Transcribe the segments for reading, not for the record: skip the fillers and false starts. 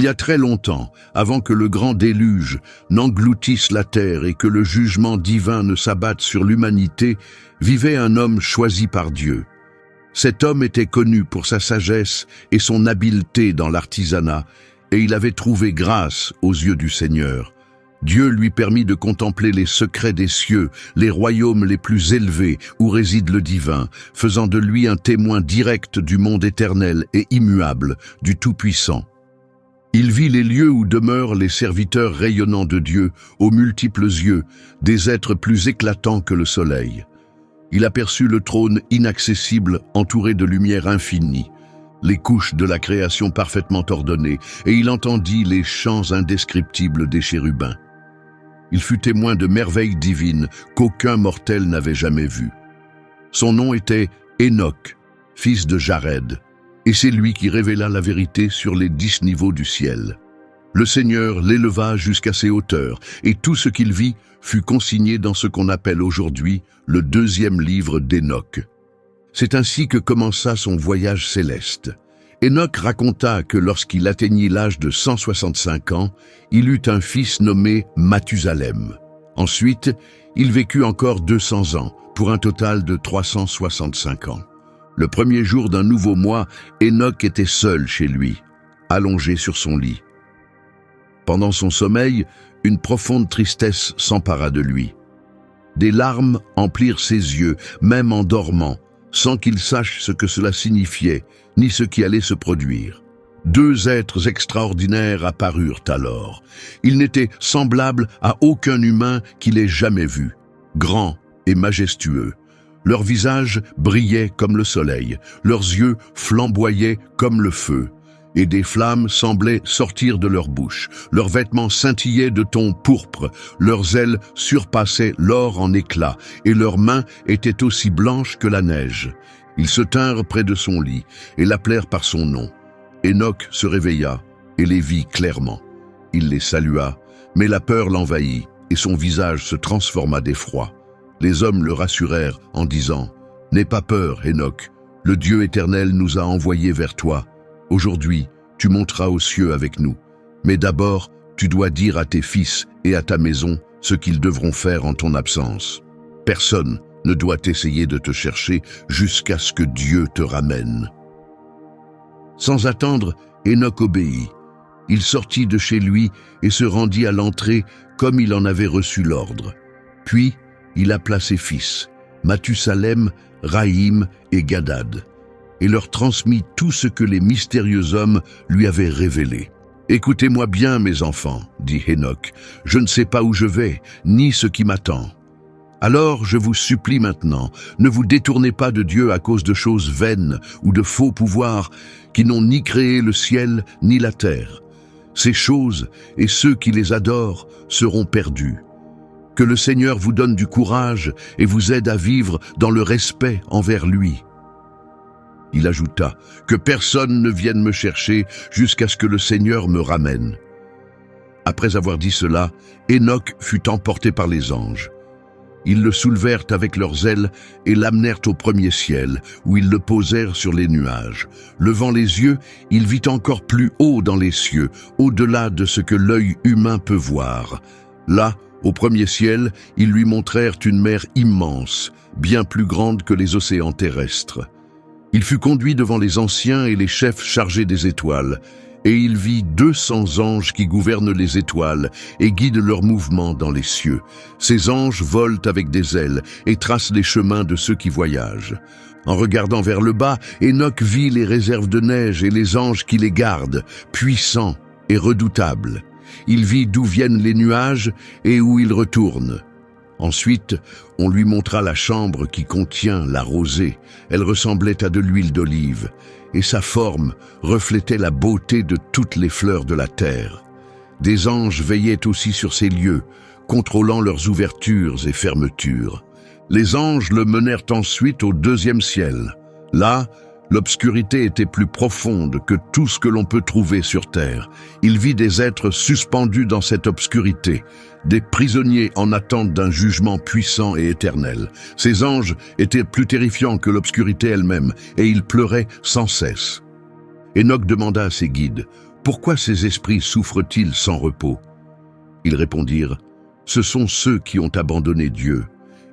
y a très longtemps, avant que le grand déluge n'engloutisse la terre et que le jugement divin ne s'abatte sur l'humanité, vivait un homme choisi par Dieu. Cet homme était connu pour sa sagesse et son habileté dans l'artisanat, et il avait trouvé grâce aux yeux du Seigneur. Dieu lui permit de contempler les secrets des cieux, les royaumes les plus élevés où réside le divin, faisant de lui un témoin direct du monde éternel et immuable, du Tout-Puissant. Il vit les lieux où demeurent les serviteurs rayonnants de Dieu, aux multiples yeux, des êtres plus éclatants que le soleil. Il aperçut le trône inaccessible entouré de lumière infinie, les couches de la création parfaitement ordonnées, et il entendit les chants indescriptibles des chérubins. Il fut témoin de merveilles divines qu'aucun mortel n'avait jamais vues. Son nom était Enoch, fils de Jared, et c'est lui qui révéla la vérité sur les 10 niveaux du ciel. Le Seigneur l'éleva jusqu'à ses hauteurs, et tout ce qu'il vit fut consigné dans ce qu'on appelle aujourd'hui le 2e livre d'Enoch. C'est ainsi que commença son voyage céleste. Enoch raconta que lorsqu'il atteignit l'âge de 165 ans, il eut un fils nommé Mathusalem. Ensuite, il vécut encore 200 ans, pour un total de 365 ans. Le premier jour d'un nouveau mois, Enoch était seul chez lui, allongé sur son lit. Pendant son sommeil, une profonde tristesse s'empara de lui. Des larmes emplirent ses yeux, même en dormant, sans qu'il sache ce que cela signifiait, ni ce qui allait se produire. 2 êtres extraordinaires apparurent alors. Ils n'étaient semblables à aucun humain qu'il ait jamais vu, grands et majestueux. Leurs visages brillaient comme le soleil, leurs yeux flamboyaient comme le feu, et des flammes semblaient sortir de leurs bouches. Leurs vêtements scintillaient de tons pourpres, leurs ailes surpassaient l'or en éclats, et leurs mains étaient aussi blanches que la neige. Ils se tinrent près de son lit et l'appelèrent par son nom. Enoch se réveilla et les vit clairement. Il les salua, mais la peur l'envahit et son visage se transforma d'effroi. Les hommes le rassurèrent en disant « N'aie pas peur, Enoch, le Dieu éternel nous a envoyés vers toi. Aujourd'hui, tu monteras aux cieux avec nous. Mais d'abord, tu dois dire à tes fils et à ta maison ce qu'ils devront faire en ton absence. Personne ne doit essayer de te chercher jusqu'à ce que Dieu te ramène. » Sans attendre, Enoch obéit. Il sortit de chez lui et se rendit à l'entrée comme il en avait reçu l'ordre. Puis, il appela ses fils, Mathusalem, Rahim et Gadad, et leur transmit tout ce que les mystérieux hommes lui avaient révélé. « Écoutez-moi bien, mes enfants, dit Enoch, je ne sais pas où je vais, ni ce qui m'attend. Alors je vous supplie maintenant, ne vous détournez pas de Dieu à cause de choses vaines ou de faux pouvoirs qui n'ont ni créé le ciel ni la terre. Ces choses et ceux qui les adorent seront perdus. Que le Seigneur vous donne du courage et vous aide à vivre dans le respect envers lui. » Il ajouta, « Que personne ne vienne me chercher jusqu'à ce que le Seigneur me ramène. » Après avoir dit cela, Enoch fut emporté par les anges. Ils le soulevèrent avec leurs ailes et l'amenèrent au premier ciel, où ils le posèrent sur les nuages. Levant les yeux, il vit encore plus haut dans les cieux, au-delà de ce que l'œil humain peut voir. Là, au premier ciel, ils lui montrèrent une mer immense, bien plus grande que les océans terrestres. Il fut conduit devant les anciens et les chefs chargés des étoiles, et il vit 200 anges qui gouvernent les étoiles et guident leurs mouvements dans les cieux. Ces anges volent avec des ailes et tracent les chemins de ceux qui voyagent. En regardant vers le bas, Enoch vit les réserves de neige et les anges qui les gardent, puissants et redoutables. Il vit d'où viennent les nuages et où ils retournent. Ensuite, on lui montra la chambre qui contient la rosée. Elle ressemblait à de l'huile d'olive, et sa forme reflétait la beauté de toutes les fleurs de la terre. Des anges veillaient aussi sur ces lieux, contrôlant leurs ouvertures et fermetures. Les anges le menèrent ensuite au 2e ciel. Là, l'obscurité était plus profonde que tout ce que l'on peut trouver sur terre. Il vit des êtres suspendus dans cette obscurité, des prisonniers en attente d'un jugement puissant et éternel. Ces anges étaient plus terrifiants que l'obscurité elle-même, et ils pleuraient sans cesse. Enoch demanda à ses guides, « pourquoi ces esprits souffrent-ils sans repos? Ils répondirent, ce sont ceux qui ont abandonné Dieu.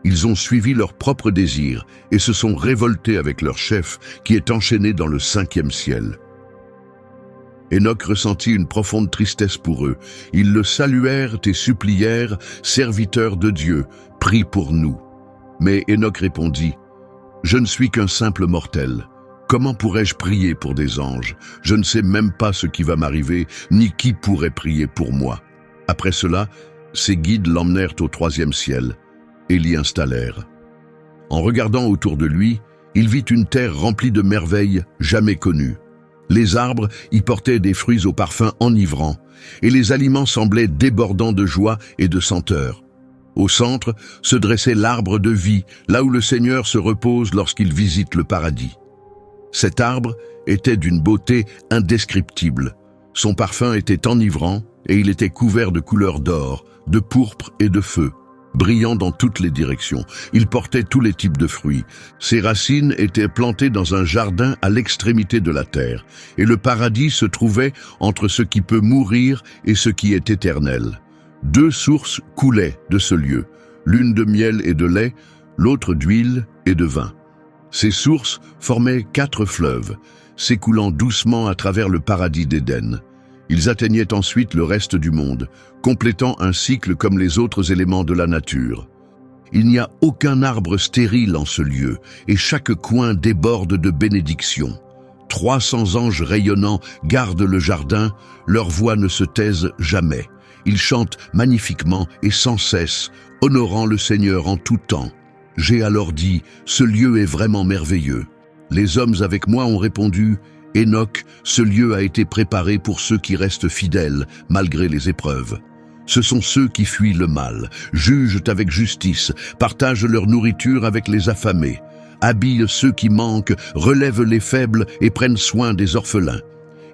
Ils ont suivi leurs propres désirs et se sont révoltés avec leur chef qui est enchaîné dans le 5e ciel. Enoch ressentit une profonde tristesse pour eux. Ils le saluèrent et supplièrent, serviteur de Dieu, prie pour nous. Mais Enoch répondit, je ne suis qu'un simple mortel. Comment pourrais-je prier pour des anges? Je ne sais même pas ce qui va m'arriver, ni qui pourrait prier pour moi. Après cela, ses guides l'emmenèrent au 3e ciel et l'y installèrent. En regardant autour de lui, il vit une terre remplie de merveilles jamais connues. Les arbres y portaient des fruits au parfum enivrant, et les aliments semblaient débordants de joie et de senteur. Au centre se dressait l'arbre de vie, là où le Seigneur se repose lorsqu'il visite le paradis. Cet arbre était d'une beauté indescriptible. Son parfum était enivrant et il était couvert de couleurs d'or, de pourpre et de feu. Brillant dans toutes les directions, il portait tous les types de fruits. Ses racines étaient plantées dans un jardin à l'extrémité de la terre, et le paradis se trouvait entre ce qui peut mourir et ce qui est éternel. 2 sources coulaient de ce lieu, l'une de miel et de lait, l'autre d'huile et de vin. Ces sources formaient 4 fleuves, s'écoulant doucement à travers le paradis d'Éden. Ils atteignaient ensuite le reste du monde, complétant un cycle comme les autres éléments de la nature. Il n'y a aucun arbre stérile en ce lieu, et chaque coin déborde de bénédictions. 300 anges rayonnants gardent le jardin, leurs voix ne se taisent jamais. Ils chantent magnifiquement et sans cesse, honorant le Seigneur en tout temps. J'ai alors dit, ce lieu est vraiment merveilleux. Les hommes avec moi ont répondu, Enoch, ce lieu a été préparé pour ceux qui restent fidèles, malgré les épreuves. Ce sont ceux qui fuient le mal, jugent avec justice, partagent leur nourriture avec les affamés, habillent ceux qui manquent, relèvent les faibles et prennent soin des orphelins.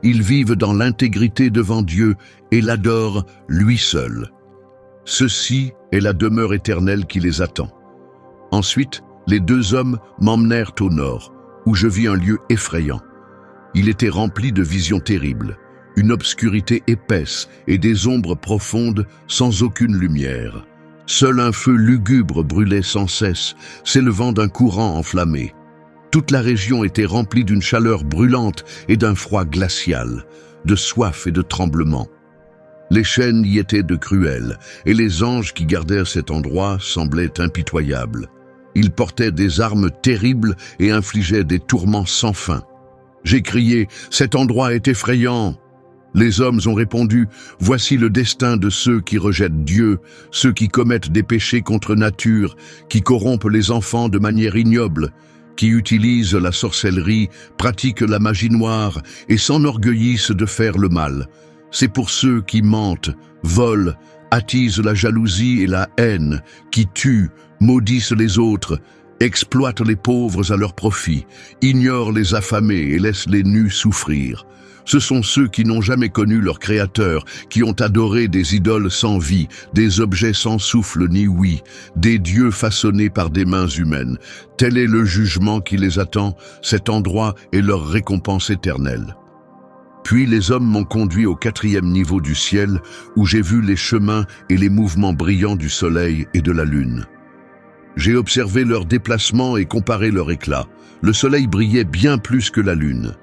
Ils vivent dans l'intégrité devant Dieu et l'adorent lui seul. Ceci est la demeure éternelle qui les attend. Ensuite, les 2 hommes m'emmenèrent au nord, où je vis un lieu effrayant. Il était rempli de visions terribles, une obscurité épaisse et des ombres profondes sans aucune lumière. Seul un feu lugubre brûlait sans cesse, s'élevant d'un courant enflammé. Toute la région était remplie d'une chaleur brûlante et d'un froid glacial, de soif et de tremblement. Les chaînes y étaient de cruelles, et les anges qui gardèrent cet endroit semblaient impitoyables. Ils portaient des armes terribles et infligeaient des tourments sans fin. J'ai crié, cet endroit est effrayant. Les hommes ont répondu, voici le destin de ceux qui rejettent Dieu, ceux qui commettent des péchés contre nature, qui corrompent les enfants de manière ignoble, qui utilisent la sorcellerie, pratiquent la magie noire et s'enorgueillissent de faire le mal. C'est pour ceux qui mentent, volent, attisent la jalousie et la haine, qui tuent, maudissent les autres, exploitent les pauvres à leur profit, ignorent les affamés et laissent les nus souffrir. Ce sont ceux qui n'ont jamais connu leur Créateur, qui ont adoré des idoles sans vie, des objets sans souffle ni ouïe, des dieux façonnés par des mains humaines. Tel est le jugement qui les attend, cet endroit est leur récompense éternelle. Puis les hommes m'ont conduit au 4e niveau du ciel, où j'ai vu les chemins et les mouvements brillants du soleil et de la lune. J'ai observé leur déplacement et comparé leur éclat. Le soleil brillait bien plus que la lune.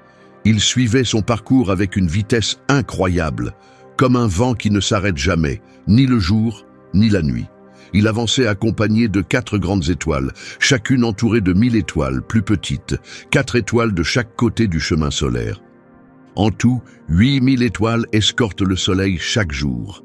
Il suivait son parcours avec une vitesse incroyable, comme un vent qui ne s'arrête jamais, ni le jour, ni la nuit. Il avançait accompagné de 4 grandes étoiles, chacune entourée de 1000 étoiles plus petites, 4 étoiles de chaque côté du chemin solaire. En tout, 8000 étoiles escortent le soleil chaque jour.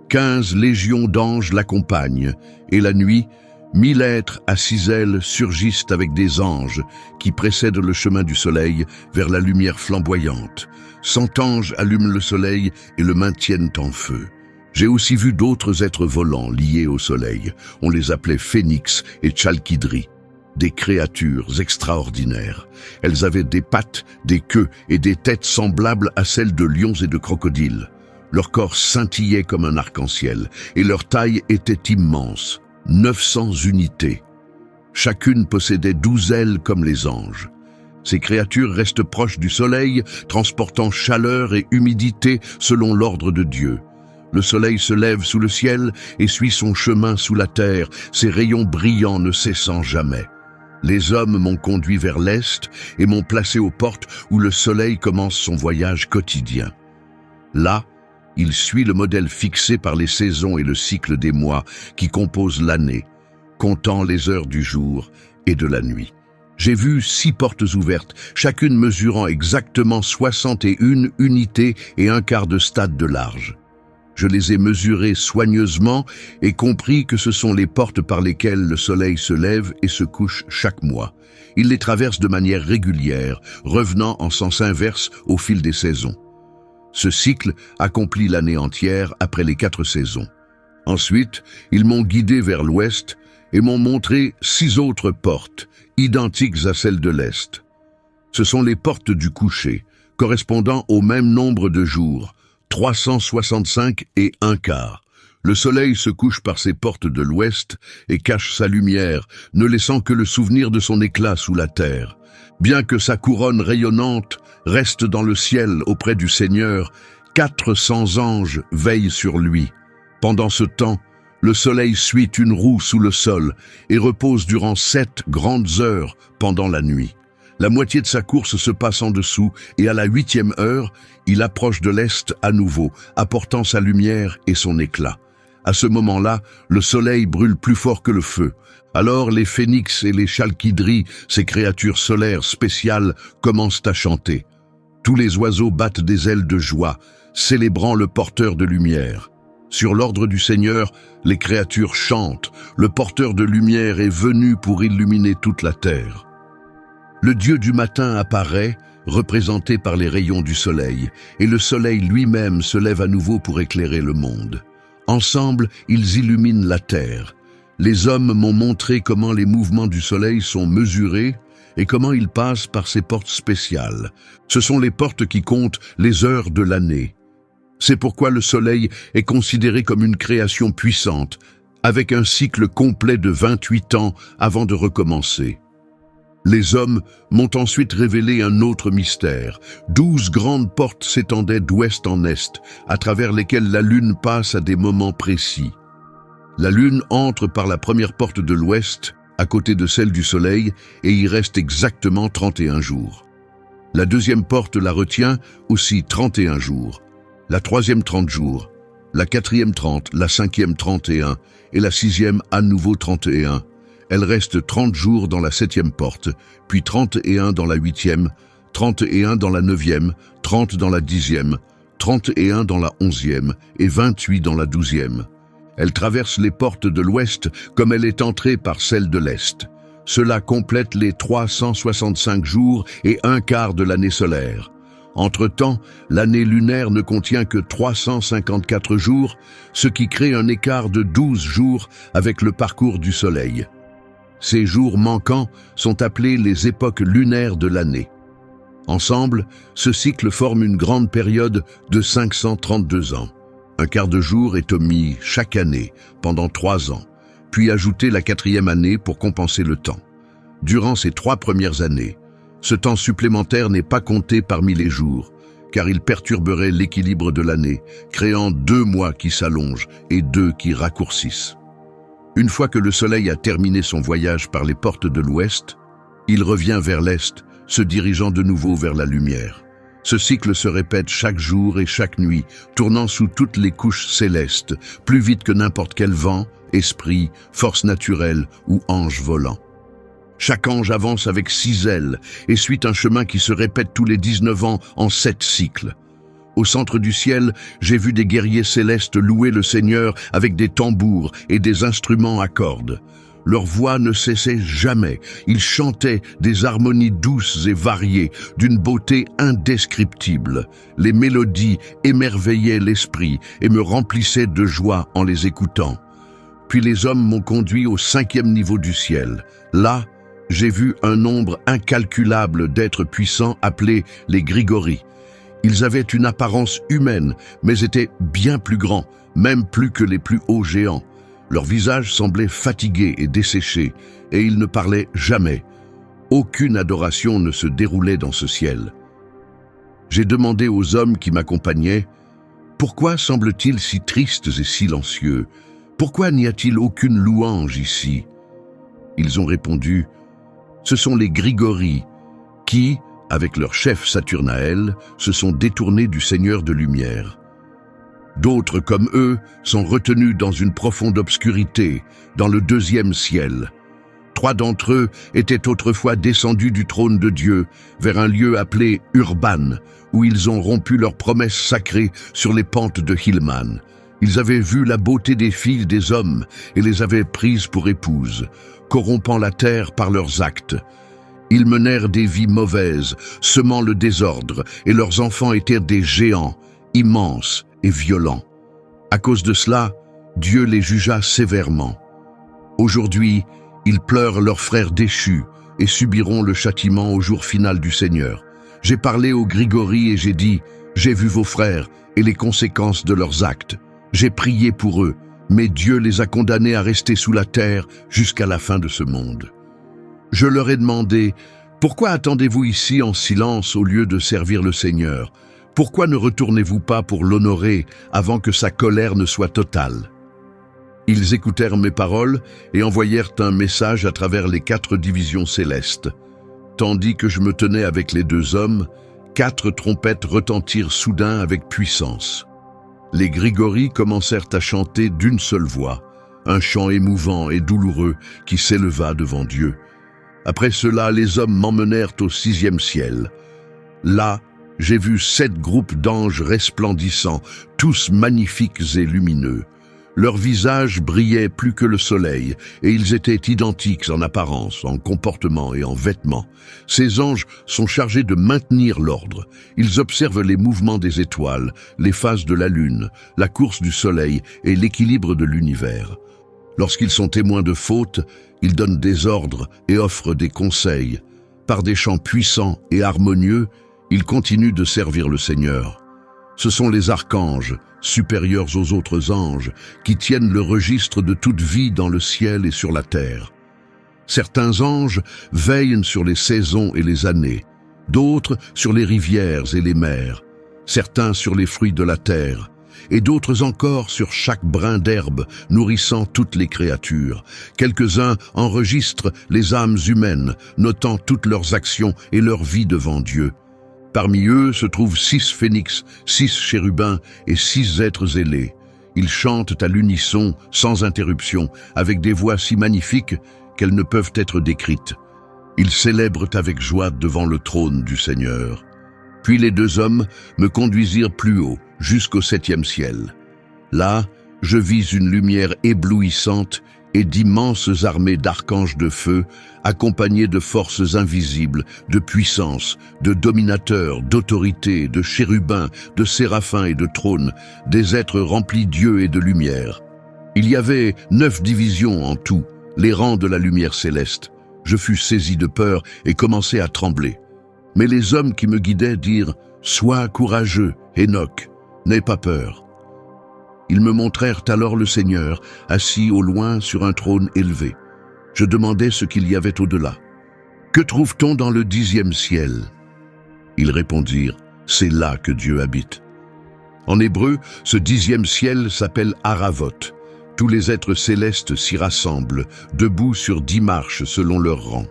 15 légions d'anges l'accompagnent, et la nuit, 1000 êtres à 6 ailes surgissent avec des anges qui précèdent le chemin du soleil vers la lumière flamboyante. 100 anges allument le soleil et le maintiennent en feu. J'ai aussi vu d'autres êtres volants liés au soleil. On les appelait Phénix et Chalkidri, des créatures extraordinaires. Elles avaient des pattes, des queues et des têtes semblables à celles de lions et de crocodiles. Leur corps scintillait comme un arc-en-ciel et leur taille était immense. 900 unités. Chacune possédait 12 ailes comme les anges. Ces créatures restent proches du soleil, transportant chaleur et humidité selon l'ordre de Dieu. Le soleil se lève sous le ciel et suit son chemin sous la terre, ses rayons brillants ne cessant jamais. Les hommes m'ont conduit vers l'est et m'ont placé aux portes où le soleil commence son voyage quotidien. Là, il suit le modèle fixé par les saisons et le cycle des mois qui composent l'année, comptant les heures du jour et de la nuit. J'ai vu 6 portes ouvertes, chacune mesurant exactement 61 unités et un quart de stade de large. Je les ai mesurées soigneusement et compris que ce sont les portes par lesquelles le soleil se lève et se couche chaque mois. Il les traverse de manière régulière, revenant en sens inverse au fil des saisons. Ce cycle accomplit l'année entière après les 4 saisons. Ensuite, ils m'ont guidé vers l'ouest et m'ont montré 6 autres portes, identiques à celles de l'est. Ce sont les portes du coucher, correspondant au même nombre de jours, 365 et un quart. Le soleil se couche par ces portes de l'ouest et cache sa lumière, ne laissant que le souvenir de son éclat sous la terre. Bien que sa couronne rayonnante reste dans le ciel auprès du Seigneur, 400 anges veillent sur lui. Pendant ce temps, le soleil suit une roue sous le sol et repose durant 7 grandes heures pendant la nuit. La moitié de sa course se passe en dessous et à la 8e heure, il approche de l'est à nouveau, apportant sa lumière et son éclat. À ce moment-là, le soleil brûle plus fort que le feu. Alors les phénix et les chalkidries, ces créatures solaires spéciales, commencent à chanter. Tous les oiseaux battent des ailes de joie, célébrant le porteur de lumière. Sur l'ordre du Seigneur, les créatures chantent. Le porteur de lumière est venu pour illuminer toute la terre. Le Dieu du matin apparaît, représenté par les rayons du soleil, et le soleil lui-même se lève à nouveau pour éclairer le monde. Ensemble, ils illuminent la terre. Les hommes m'ont montré comment les mouvements du soleil sont mesurés et comment ils passent par ces portes spéciales. Ce sont les portes qui comptent les heures de l'année. C'est pourquoi le soleil est considéré comme une création puissante, avec un cycle complet de 28 ans avant de recommencer. Les hommes m'ont ensuite révélé un autre mystère. 12 grandes portes s'étendaient d'ouest en est, à travers lesquelles la lune passe à des moments précis. La lune entre par la première porte de l'ouest, à côté de celle du soleil, et y reste exactement 31 jours. La deuxième porte la retient aussi 31 jours. La troisième 30 jours, la quatrième 30, la cinquième 31 et la sixième à nouveau 31. Elle reste 30 jours dans la 7e porte, puis 31 dans la 8e, 31 dans la 9e, 30 dans la 10e, 31 dans la 11e et 28 dans la 12e. Elle traverse les portes de l'ouest comme elle est entrée par celle de l'est. Cela complète les 365 jours et un quart de l'année solaire. Entre-temps, l'année lunaire ne contient que 354 jours, ce qui crée un écart de 12 jours avec le parcours du soleil. Ces jours manquants sont appelés les époques lunaires de l'année. Ensemble, ce cycle forme une grande période de 532 ans. Un quart de jour est omis chaque année, pendant 3 ans, puis ajouté la 4e année pour compenser le temps. Durant ces 3 premières années, ce temps supplémentaire n'est pas compté parmi les jours, car il perturberait l'équilibre de l'année, créant 2 mois qui s'allongent et 2 qui raccourcissent. Une fois que le soleil a terminé son voyage par les portes de l'ouest, il revient vers l'est, se dirigeant de nouveau vers la lumière. Ce cycle se répète chaque jour et chaque nuit, tournant sous toutes les couches célestes, plus vite que n'importe quel vent, esprit, force naturelle ou ange volant. Chaque ange avance avec 6 ailes et suit un chemin qui se répète tous les 19 ans en 7 cycles. Au centre du ciel, j'ai vu des guerriers célestes louer le Seigneur avec des tambours et des instruments à cordes. Leur voix ne cessait jamais. Ils chantaient des harmonies douces et variées, d'une beauté indescriptible. Les mélodies émerveillaient l'esprit et me remplissaient de joie en les écoutant. Puis les hommes m'ont conduit au 5e niveau du ciel. Là, j'ai vu un nombre incalculable d'êtres puissants appelés les Grigoris. Ils avaient une apparence humaine, mais étaient bien plus grands, même plus que les plus hauts géants. Leurs visages semblaient fatigués et desséchés, et ils ne parlaient jamais. Aucune adoration ne se déroulait dans ce ciel. J'ai demandé aux hommes qui m'accompagnaient, « Pourquoi semblent-ils si tristes et silencieux? Pourquoi n'y a-t-il aucune louange ici ?» Ils ont répondu, « Ce sont les Grigoris qui, avec leur chef Saturnaël, se sont détournés du Seigneur de lumière. D'autres, comme eux, sont retenus dans une profonde obscurité, dans le deuxième ciel. 3 d'entre eux étaient autrefois descendus du trône de Dieu vers un lieu appelé Urban, où ils ont rompu leurs promesses sacrées sur les pentes de Hillman. Ils avaient vu la beauté des filles des hommes et les avaient prises pour épouses, corrompant la terre par leurs actes. Ils menèrent des vies mauvaises, semant le désordre, et leurs enfants étaient des géants, immenses et violents. À cause de cela, Dieu les jugea sévèrement. Aujourd'hui, ils pleurent leurs frères déchus et subiront le châtiment au jour final du Seigneur. J'ai parlé aux Grigoris et j'ai dit, « J'ai vu vos frères et les conséquences de leurs actes. J'ai prié pour eux, mais Dieu les a condamnés à rester sous la terre jusqu'à la fin de ce monde. » Je leur ai demandé, « Pourquoi attendez-vous ici en silence au lieu de servir le Seigneur? Pourquoi ne retournez-vous pas pour l'honorer avant que sa colère ne soit totale ?» Ils écoutèrent mes paroles et envoyèrent un message à travers les 4 divisions célestes. Tandis que je me tenais avec les 2 hommes, 4 trompettes retentirent soudain avec puissance. Les Grigoris commencèrent à chanter d'une seule voix, un chant émouvant et douloureux qui s'éleva devant Dieu. Après cela, les hommes m'emmenèrent au 6e ciel. Là, j'ai vu 7 groupes d'anges resplendissants, tous magnifiques et lumineux. Leurs visages brillaient plus que le soleil, et ils étaient identiques en apparence, en comportement et en vêtements. Ces anges sont chargés de maintenir l'ordre. Ils observent les mouvements des étoiles, les phases de la lune, la course du soleil et l'équilibre de l'univers. Lorsqu'ils sont témoins de fautes, ils donnent des ordres et offrent des conseils. Par des chants puissants et harmonieux, ils continuent de servir le Seigneur. Ce sont les archanges, supérieurs aux autres anges, qui tiennent le registre de toute vie dans le ciel et sur la terre. Certains anges veillent sur les saisons et les années, d'autres sur les rivières et les mers, certains sur les fruits de la terre, et d'autres encore sur chaque brin d'herbe nourrissant toutes les créatures. Quelques-uns enregistrent les âmes humaines, notant toutes leurs actions et leur vie devant Dieu. Parmi eux se trouvent 6 phénix, 6 chérubins et 6 êtres ailés. Ils chantent à l'unisson, sans interruption, avec des voix si magnifiques qu'elles ne peuvent être décrites. Ils célèbrent avec joie devant le trône du Seigneur. Puis les 2 hommes me conduisirent plus haut, jusqu'au 7e ciel. Là, je vis une lumière éblouissante et d'immenses armées d'archanges de feu, accompagnées de forces invisibles, de puissance, de dominateurs, d'autorité, de chérubins, de séraphins et de trônes, des êtres remplis d'yeux et de lumière. Il y avait 9 divisions en tout, les rangs de la lumière céleste. Je fus saisi de peur et commençai à trembler. Mais les hommes qui me guidaient dirent « Sois courageux, Enoch, n'aie pas peur ». Ils me montrèrent alors le Seigneur, assis au loin sur un trône élevé. Je demandai ce qu'il y avait au-delà. « Que trouve-t-on dans le 10e ciel ?» Ils répondirent « C'est là que Dieu habite. » En hébreu, ce 10e ciel s'appelle Aravot. Tous les êtres célestes s'y rassemblent, debout sur 10 marches selon leur rang.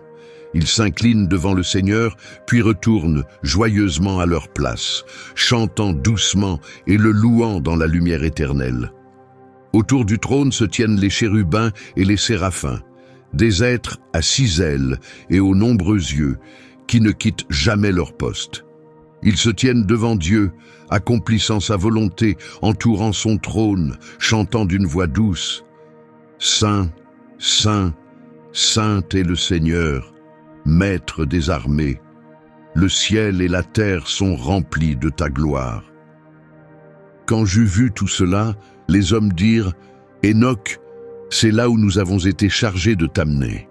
Ils s'inclinent devant le Seigneur, puis retournent joyeusement à leur place, chantant doucement et le louant dans la lumière éternelle. Autour du trône se tiennent les chérubins et les séraphins, des êtres à 6 ailes et aux nombreux yeux, qui ne quittent jamais leur poste. Ils se tiennent devant Dieu, accomplissant sa volonté, entourant son trône, chantant d'une voix douce. « Saint, Saint, Saint est le Seigneur, Maître des armées. Le ciel et la terre sont remplis de ta gloire. » Quand j'eus vu tout cela, les hommes dirent « Enoch, c'est là où nous avons été chargés de t'amener. »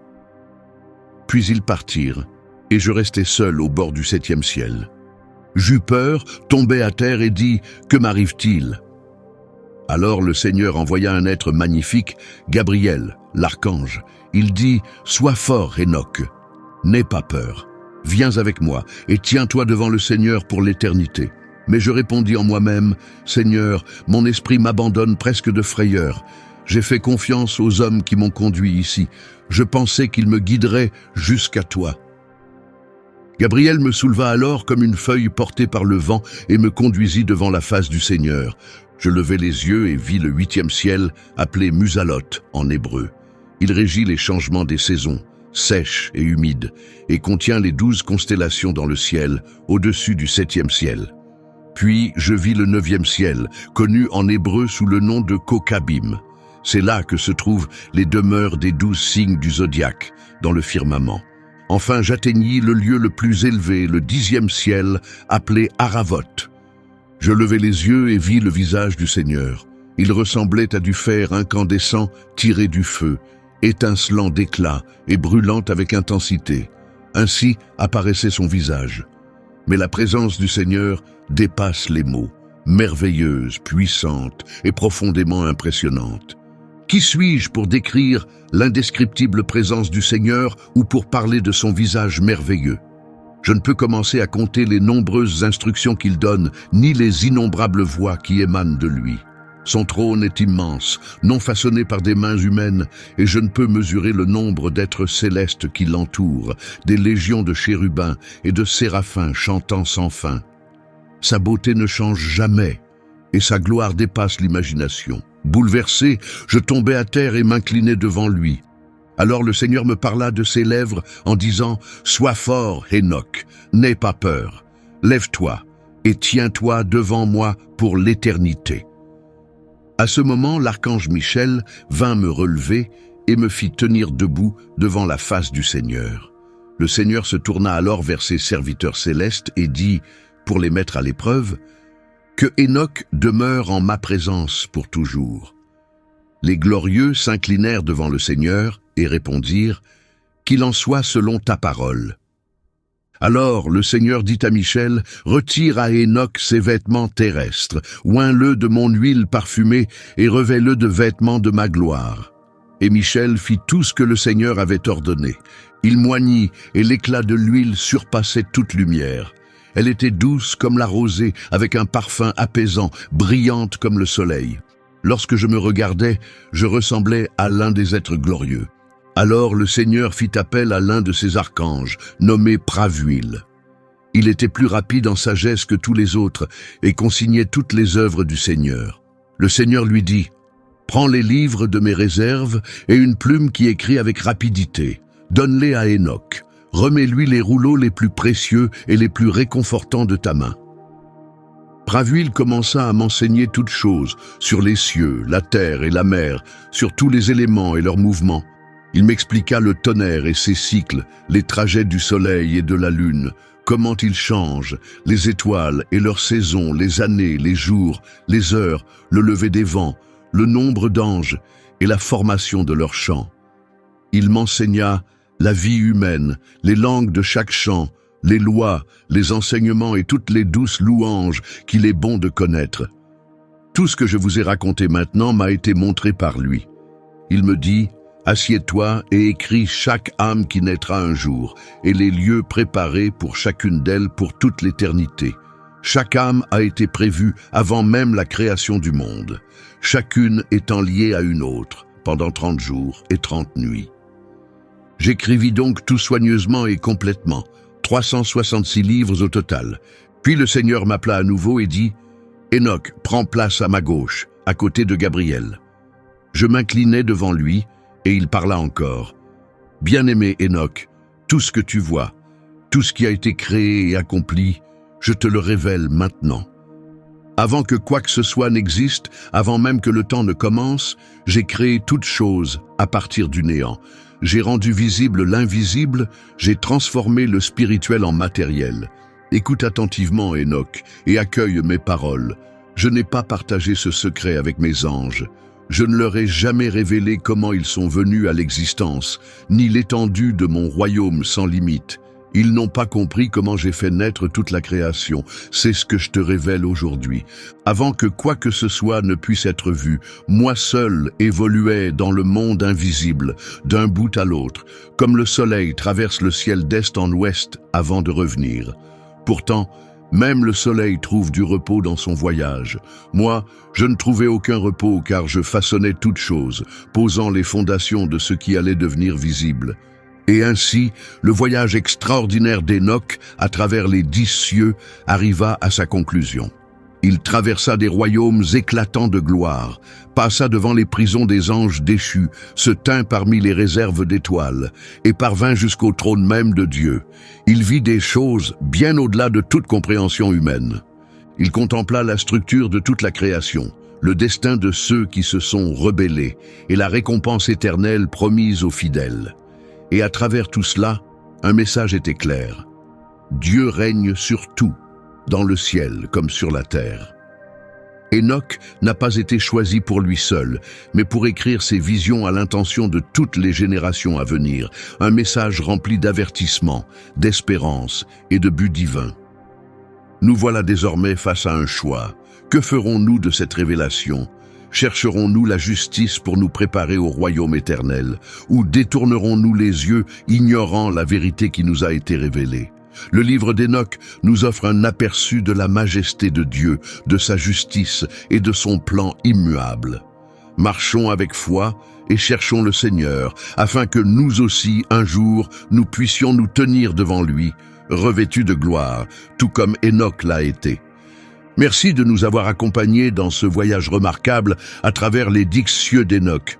Puis ils partirent, et je restai seul au bord du 7e ciel. J'eus peur, tombai à terre et dis « Que m'arrive-t-il » Alors le Seigneur envoya un être magnifique, Gabriel, l'archange. Il dit « Sois fort, Enoch. n'aie pas peur. Viens avec moi et tiens-toi devant le Seigneur pour l'éternité. » Mais je répondis en moi-même, « Seigneur, mon esprit m'abandonne presque de frayeur. J'ai fait confiance aux hommes qui m'ont conduit ici. Je pensais qu'ils me guideraient jusqu'à toi. » Gabriel me souleva alors comme une feuille portée par le vent et me conduisit devant la face du Seigneur. Je levai les yeux et vis le 8e ciel, appelé Musaloth en hébreu. Il régit les changements des saisons, sèche et humide, et contient les 12 constellations dans le ciel, au-dessus du 7e ciel. Puis je vis le 9e ciel, connu en hébreu sous le nom de Kokabim. C'est là que se trouvent les demeures des 12 signes du zodiaque, dans le firmament. Enfin j'atteignis le lieu le plus élevé, le 10e ciel, appelé Aravoth. Je levai les yeux et vis le visage du Seigneur. Il ressemblait à du fer incandescent tiré du feu, étincelant d'éclat et brûlant avec intensité. Ainsi apparaissait son visage. Mais la présence du Seigneur dépasse les mots, merveilleuse, puissante et profondément impressionnante. Qui suis-je pour décrire l'indescriptible présence du Seigneur ou pour parler de son visage merveilleux? Je ne peux commencer à compter les nombreuses instructions qu'il donne, ni les innombrables voix qui émanent de lui. Son trône est immense, non façonné par des mains humaines, et je ne peux mesurer le nombre d'êtres célestes qui l'entourent, des légions de chérubins et de séraphins chantant sans fin. Sa beauté ne change jamais, et sa gloire dépasse l'imagination. Bouleversé, je tombai à terre et m'inclinai devant lui. Alors le Seigneur me parla de ses lèvres en disant « Sois fort, Hénoch, n'aie pas peur. Lève-toi et tiens-toi devant moi pour l'éternité. » À ce moment, l'archange Michel vint me relever et me fit tenir debout devant la face du Seigneur. Le Seigneur se tourna alors vers ses serviteurs célestes et dit, pour les mettre à l'épreuve, « Que Hénoch demeure en ma présence pour toujours. » Les glorieux s'inclinèrent devant le Seigneur et répondirent, « Qu'il en soit selon ta parole. » Alors le Seigneur dit à Michel, « Retire à Hénoch ses vêtements terrestres, oins-le de mon huile parfumée et revêt-le de vêtements de ma gloire. » Et Michel fit tout ce que le Seigneur avait ordonné. Il moignit et l'éclat de l'huile surpassait toute lumière. Elle était douce comme la rosée, avec un parfum apaisant, brillante comme le soleil. Lorsque je me regardais, je ressemblais à l'un des êtres glorieux. Alors le Seigneur fit appel à l'un de ses archanges, nommé Pravuil. Il était plus rapide en sagesse que tous les autres et consignait toutes les œuvres du Seigneur. Le Seigneur lui dit, « Prends les livres de mes réserves et une plume qui écrit avec rapidité. Donne-les à Hénoch. Remets-lui les rouleaux les plus précieux et les plus réconfortants de ta main. » Pravuil commença à m'enseigner toutes choses, sur les cieux, la terre et la mer, sur tous les éléments et leurs mouvements. Il m'expliqua le tonnerre et ses cycles, les trajets du soleil et de la lune, comment ils changent, les étoiles et leurs saisons, les années, les jours, les heures, le lever des vents, le nombre d'anges et la formation de leurs chants. Il m'enseigna la vie humaine, les langues de chaque chant, les lois, les enseignements et toutes les douces louanges qu'il est bon de connaître. Tout ce que je vous ai raconté maintenant m'a été montré par lui. Il me dit, « Assieds-toi et écris chaque âme qui naîtra un jour, et les lieux préparés pour chacune d'elles pour toute l'éternité. Chaque âme a été prévue avant même la création du monde, chacune étant liée à une autre, pendant 30 jours et 30 nuits. » J'écrivis donc tout soigneusement et complètement, 366 livres au total. Puis le Seigneur m'appela à nouveau et dit, « Hénoch, prends place à ma gauche, à côté de Gabriel. » Je m'inclinai devant lui, et il parla encore. « Bien-aimé Hénoch, tout ce que tu vois, tout ce qui a été créé et accompli, je te le révèle maintenant. Avant que quoi que ce soit n'existe, avant même que le temps ne commence, j'ai créé toutes choses à partir du néant. J'ai rendu visible l'invisible, j'ai transformé le spirituel en matériel. Écoute attentivement, Hénoch, et accueille mes paroles. Je n'ai pas partagé ce secret avec mes anges. Je ne leur ai jamais révélé comment ils sont venus à l'existence, ni l'étendue de mon royaume sans limite. Ils n'ont pas compris comment j'ai fait naître toute la création. C'est ce que je te révèle aujourd'hui. Avant que quoi que ce soit ne puisse être vu, moi seul évoluais dans le monde invisible, d'un bout à l'autre, comme le soleil traverse le ciel d'est en ouest avant de revenir. Pourtant, même le soleil trouve du repos dans son voyage. Moi, je ne trouvais aucun repos car je façonnais toutes choses, posant les fondations de ce qui allait devenir visible. Et ainsi, le voyage extraordinaire d'Hénoch à travers les 10 cieux arriva à sa conclusion. Il traversa des royaumes éclatants de gloire, passa devant les prisons des anges déchus, se tint parmi les réserves d'étoiles, et parvint jusqu'au trône même de Dieu. Il vit des choses bien au-delà de toute compréhension humaine. Il contempla la structure de toute la création, le destin de ceux qui se sont rebellés, et la récompense éternelle promise aux fidèles. Et à travers tout cela, un message était clair. Dieu règne sur tout, dans le ciel comme sur la terre. Hénoch n'a pas été choisi pour lui seul, mais pour écrire ses visions à l'intention de toutes les générations à venir, un message rempli d'avertissement, d'espérance et de but divin. Nous voilà désormais face à un choix. Que ferons-nous de cette révélation ? Chercherons-nous la justice pour nous préparer au royaume éternel, ou détournerons-nous les yeux, ignorant la vérité qui nous a été révélée ? Le livre d'Hénoch nous offre un aperçu de la majesté de Dieu, de sa justice et de son plan immuable. Marchons avec foi et cherchons le Seigneur, afin que nous aussi, un jour, nous puissions nous tenir devant lui, revêtus de gloire, tout comme Hénoch l'a été. Merci de nous avoir accompagnés dans ce voyage remarquable à travers les 10 cieux d'Hénoch.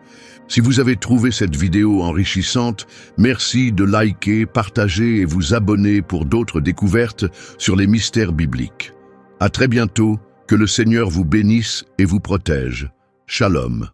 Si vous avez trouvé cette vidéo enrichissante, merci de liker, partager et vous abonner pour d'autres découvertes sur les mystères bibliques. À très bientôt, que le Seigneur vous bénisse et vous protège. Shalom.